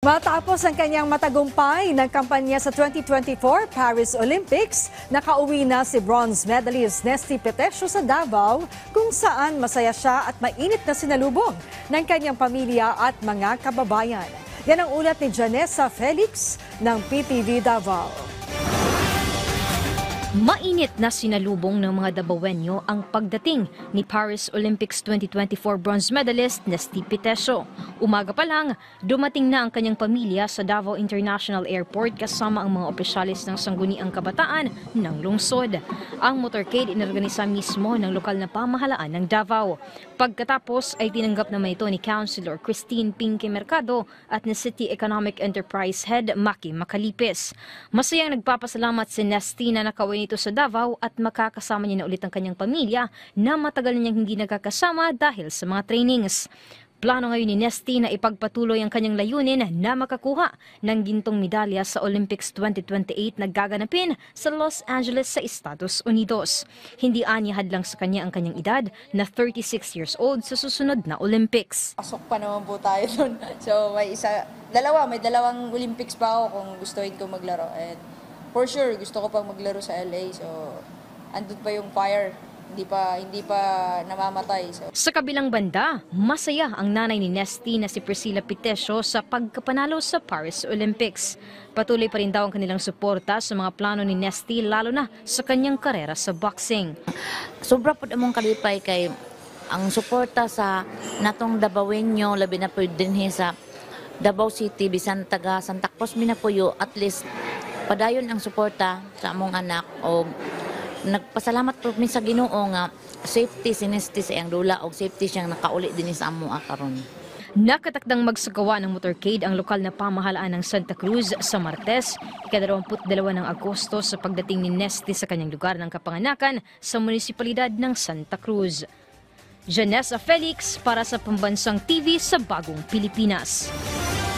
Matapos ang kanyang matagumpay ng kampanya sa 2024 Paris Olympics, nakauwi na si bronze medalist Nesty Petesio sa Davao kung saan masaya siya at mainit na sinalubong ng kanyang pamilya at mga kababayan. Yan ang ulat ni Janessa Felix ng PTV Davao. Mainit na sinalubong ng mga Davaoenyo ang pagdating ni Paris Olympics 2024 bronze medalist Nesty Petesio. Umaga pa lang, dumating na ang kanyang pamilya sa Davao International Airport kasama ang mga opisyalis ng Sangguniang Kabataan ng lungsod. Ang motorcade inorganisa mismo ng lokal na pamahalaan ng Davao. Pagkatapos ay tinanggap naman ito ni Councilor Christine Pinky Mercado at ni City Economic Enterprise Head Maki Macalipis. Masayang nagpapasalamat si Nesty na nakauwi nito sa Davao at makakasama niya na ulit ang kanyang pamilya na matagal na niyang hindi nagkakasama dahil sa mga trainings. Plano ngayon ni Nesty na ipagpatuloy ang kanyang layunin na makakuha ng gintong medalya sa Olympics 2028 na gaganapin sa Los Angeles sa Estados Unidos. Hindi anyahad lang sa kanya ang kanyang edad na 36 years old sa susunod na Olympics. Pasok pa naman po tayo doon. So may dalawang Olympics pa ako kung gustuhin ko maglaro. And for sure, gusto ko pang maglaro sa LA. So andun pa yung fire. Hindi pa namamatay. So. Sa kabilang banda, masaya ang nanay ni Nesty na si Priscilla Petesio sa pagkapanalo sa Paris Olympics. Patuloy pa rin daw ang kanilang suporta sa mga plano ni Nesty lalo na sa kanyang karera sa boxing. Sobra po namang kalipay kay ang suporta sa natong Davaoenyo, labi na po din sa Davao City, bisan taga Santa Cruz, Minapuyo, at least padayon ang suporta sa among anak o nagpasalamat po mi sa Ginoo nga safety si Nesty sa iyang dula o safety siyang nakauli din sa amo karon. Nakatakdang magsagawa ng motorcade ang lokal na pamahalaan ng Santa Cruz sa Martes, ika-22 ng Agosto sa pagdating ni Nesty sa kanyang lugar ng kapanganakan sa munisipalidad ng Santa Cruz. Janessa Felix para sa Pambansang TV sa Bagong Pilipinas.